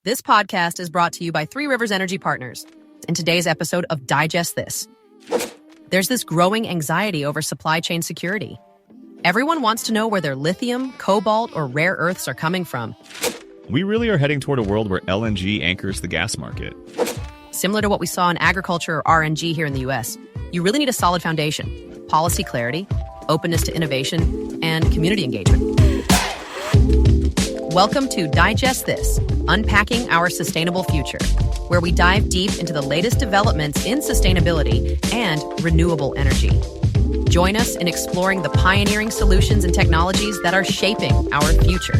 This podcast is brought to you by Three Rivers Energy Partners. In today's episode of Digest This, there's this growing anxiety over supply chain security. Everyone wants to know where their lithium, cobalt, or rare earths are coming from. We really are heading toward a world where LNG anchors the gas market. Similar to what we saw in agriculture or RNG here in the U.S., you really need a solid foundation, policy clarity, openness to innovation, and community engagement. Welcome to Digest This, Unpacking Our Sustainable Future, where we dive deep into the latest developments in sustainability and renewable energy. Join us in exploring the pioneering solutions and technologies that are shaping our future.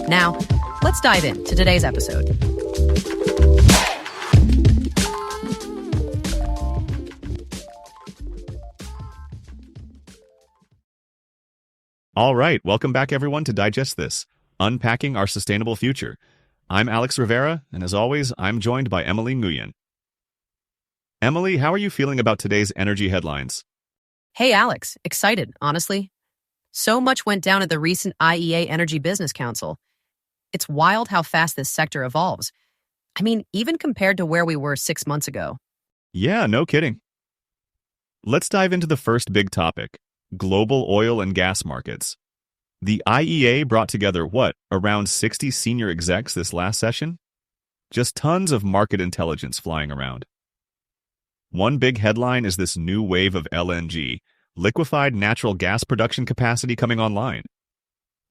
Now, let's dive into today's episode. All right, welcome back everyone to Digest This, Unpacking Our Sustainable Future. I'm Alex Rivera, and as always, I'm joined by Emily Nguyen. Emily, how are you feeling about today's energy headlines? Hey, Alex. Excited, honestly. So much went down at the recent IEA Energy Business Council. It's wild how fast this sector evolves. I mean, even compared to where we were 6 months ago. Yeah, no kidding. Let's dive into the first big topic, global oil and gas markets. The IEA brought together, around 60 senior execs this last session? Just tons of market intelligence flying around. One big headline is this new wave of LNG, liquefied natural gas production capacity coming online.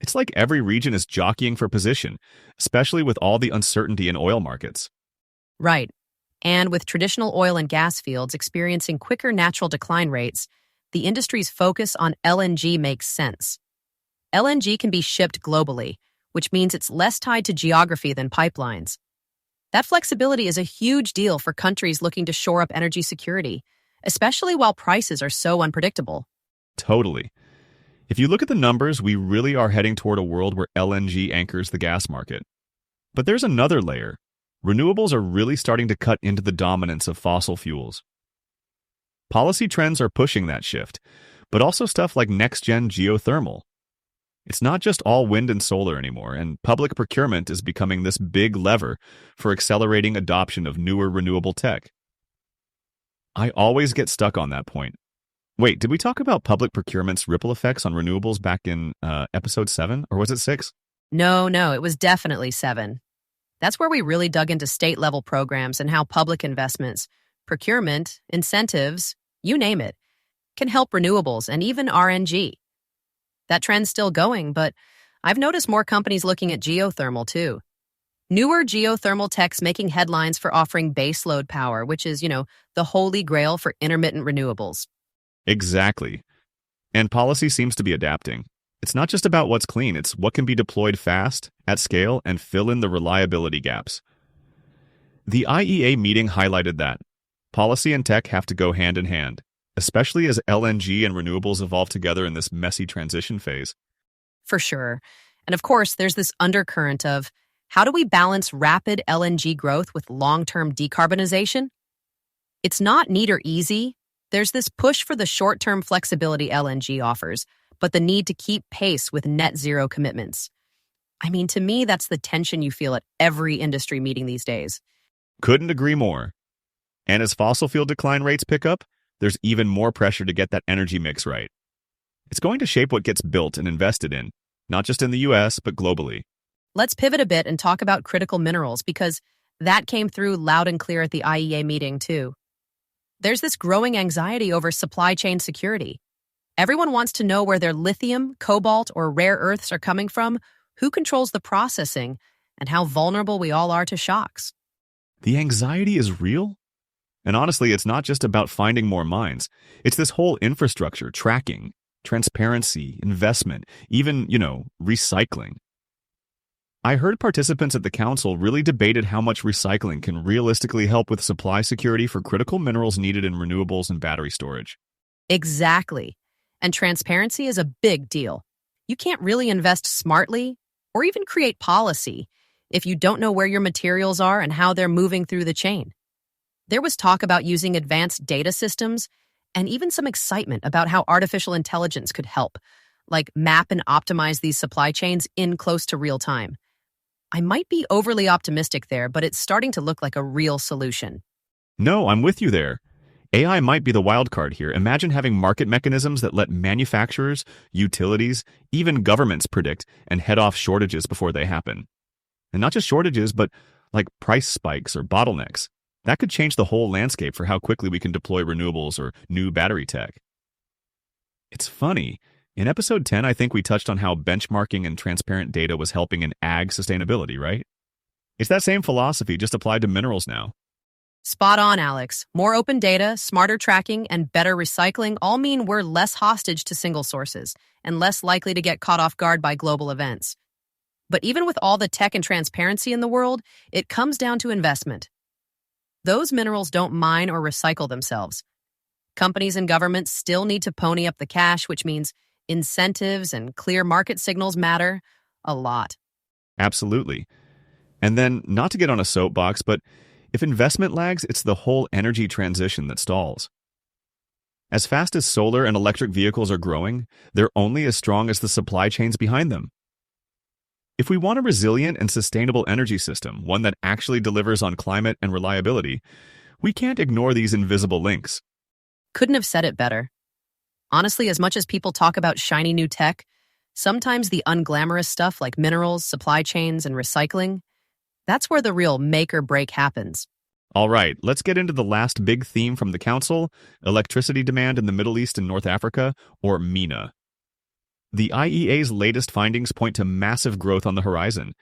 It's like every region is jockeying for position, especially with all the uncertainty in oil markets. Right. And with traditional oil and gas fields experiencing quicker natural decline rates, the industry's focus on LNG makes sense. LNG can be shipped globally, which means it's less tied to geography than pipelines. That flexibility is a huge deal for countries looking to shore up energy security, especially while prices are so unpredictable. Totally. If you look at the numbers, we really are heading toward a world where LNG anchors the gas market. But there's another layer. Renewables are really starting to cut into the dominance of fossil fuels. Policy trends are pushing that shift, but also stuff like next-gen geothermal. It's not just all wind and solar anymore, and public procurement is becoming this big lever for accelerating adoption of newer renewable tech. I always get stuck on that point. Wait, did we talk about public procurement's ripple effects on renewables back in episode 7, or was it 6? No, it was definitely 7. That's where we really dug into state-level programs and how public investments, procurement, incentives, you name it, can help renewables and even RNG. That trend's still going, but I've noticed more companies looking at geothermal too. Newer geothermal tech's making headlines for offering baseload power, which is, the holy grail for intermittent renewables. Exactly. And policy seems to be adapting. It's not just about what's clean, it's what can be deployed fast, at scale, and fill in the reliability gaps. The IEA meeting highlighted that. Policy and tech have to go hand in hand, especially as LNG and renewables evolve together in this messy transition phase. For sure. And of course, there's this undercurrent of how do we balance rapid LNG growth with long-term decarbonization? It's not neat or easy. There's this push for the short-term flexibility LNG offers, but the need to keep pace with net zero commitments. I mean, to me, that's the tension you feel at every industry meeting these days. Couldn't agree more. And as fossil fuel decline rates pick up, there's even more pressure to get that energy mix right. It's going to shape what gets built and invested in, not just in the US, but globally. Let's pivot a bit and talk about critical minerals, because that came through loud and clear at the IEA meeting, too. There's this growing anxiety over supply chain security. Everyone wants to know where their lithium, cobalt, or rare earths are coming from, who controls the processing, and how vulnerable we all are to shocks. The anxiety is real. And honestly, it's not just about finding more mines. It's this whole infrastructure, tracking, transparency, investment, even, recycling. I heard participants at the council really debated how much recycling can realistically help with supply security for critical minerals needed in renewables and battery storage. Exactly. And transparency is a big deal. You can't really invest smartly or even create policy if you don't know where your materials are and how they're moving through the chain. There was talk about using advanced data systems and even some excitement about how artificial intelligence could help, like map and optimize these supply chains in close to real time. I might be overly optimistic there, but it's starting to look like a real solution. No, I'm with you there. AI might be the wild card here. Imagine having market mechanisms that let manufacturers, utilities, even governments predict and head off shortages before they happen. And not just shortages, but like price spikes or bottlenecks. That could change the whole landscape for how quickly we can deploy renewables or new battery tech. It's funny. In episode 10, I think we touched on how benchmarking and transparent data was helping in ag sustainability, right? It's that same philosophy just applied to minerals now. Spot on, Alex. More open data, smarter tracking, and better recycling all mean we're less hostage to single sources and less likely to get caught off guard by global events. But even with all the tech and transparency in the world, it comes down to investment. Those minerals don't mine or recycle themselves. Companies and governments still need to pony up the cash, which means incentives and clear market signals matter a lot. Absolutely. And then, not to get on a soapbox, but if investment lags, it's the whole energy transition that stalls. As fast as solar and electric vehicles are growing, they're only as strong as the supply chains behind them. If we want a resilient and sustainable energy system, one that actually delivers on climate and reliability, we can't ignore these invisible links. Couldn't have said it better. Honestly, as much as people talk about shiny new tech, sometimes the unglamorous stuff like minerals, supply chains, and recycling, that's where the real make or break happens. All right, let's get into the last big theme from the Council, electricity demand in the Middle East and North Africa, or MENA. The IEA's latest findings point to massive growth on the horizon.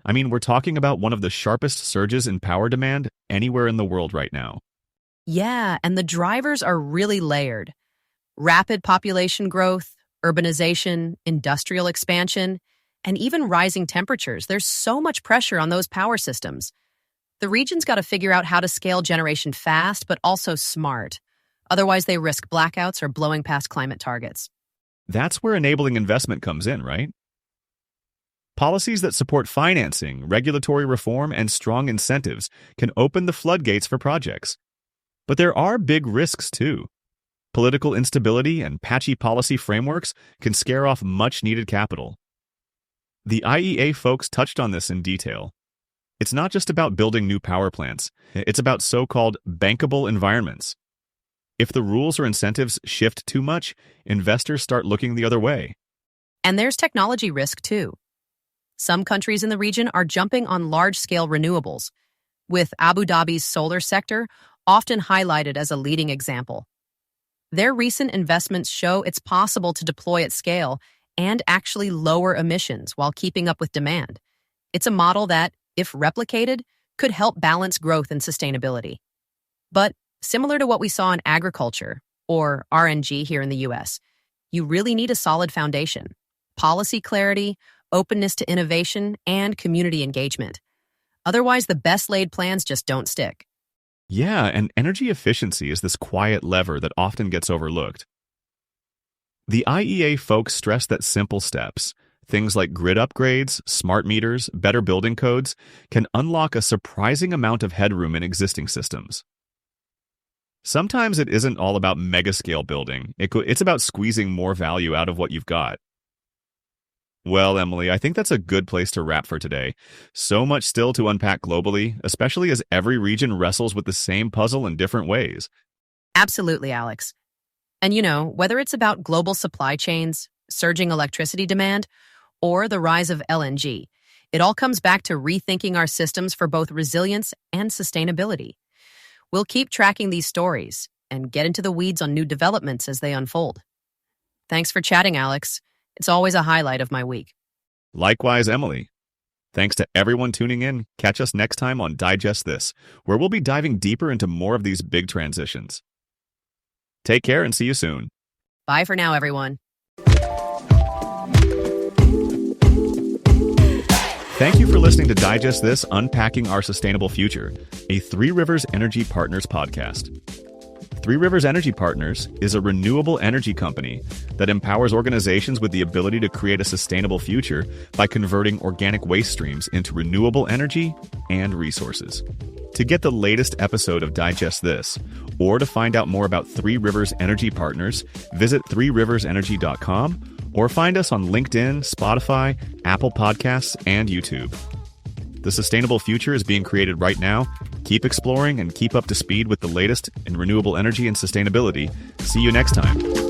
I mean, we're talking about one of the sharpest surges in power demand anywhere in the world right now. Yeah, and the drivers are really layered. Rapid population growth, urbanization, industrial expansion, and even rising temperatures. There's so much pressure on those power systems. The region's got to figure out how to scale generation fast, but also smart. Otherwise, they risk blackouts or blowing past climate targets. That's where enabling investment comes in, right? Policies that support financing, regulatory reform, and strong incentives can open the floodgates for projects. But there are big risks, too. Political instability and patchy policy frameworks can scare off much-needed capital. The IEA folks touched on this in detail. It's not just about building new power plants. It's about so-called bankable environments. If the rules or incentives shift too much, investors start looking the other way. And there's technology risk, too. Some countries in the region are jumping on large-scale renewables, with Abu Dhabi's solar sector often highlighted as a leading example. Their recent investments show it's possible to deploy at scale and actually lower emissions while keeping up with demand. It's a model that, if replicated, could help balance growth and sustainability. But similar to what we saw in agriculture, or RNG here in the US, you really need a solid foundation, policy clarity, openness to innovation, and community engagement. Otherwise, the best-laid plans just don't stick. Yeah, and energy efficiency is this quiet lever that often gets overlooked. The IEA folks stress that simple steps, things like grid upgrades, smart meters, better building codes, can unlock a surprising amount of headroom in existing systems. Sometimes it isn't all about mega-scale building. It's about squeezing more value out of what you've got. Well, Emily, I think that's a good place to wrap for today. So much still to unpack globally, especially as every region wrestles with the same puzzle in different ways. Absolutely, Alex. And whether it's about global supply chains, surging electricity demand, or the rise of LNG, it all comes back to rethinking our systems for both resilience and sustainability. We'll keep tracking these stories and get into the weeds on new developments as they unfold. Thanks for chatting, Alex. It's always a highlight of my week. Likewise, Emily. Thanks to everyone tuning in. Catch us next time on Digest This, where we'll be diving deeper into more of these big transitions. Take care and see you soon. Bye for now, everyone. Thank you for listening to Digest This, Unpacking Our Sustainable Future, a Three Rivers Energy Partners podcast. Three Rivers Energy Partners is a renewable energy company that empowers organizations with the ability to create a sustainable future by converting organic waste streams into renewable energy and resources. To get the latest episode of Digest This, or to find out more about Three Rivers Energy Partners, visit threeriversenergy.com or find us on LinkedIn, Spotify, Apple Podcasts, and YouTube. The sustainable future is being created right now. Keep exploring and keep up to speed with the latest in renewable energy and sustainability. See you next time.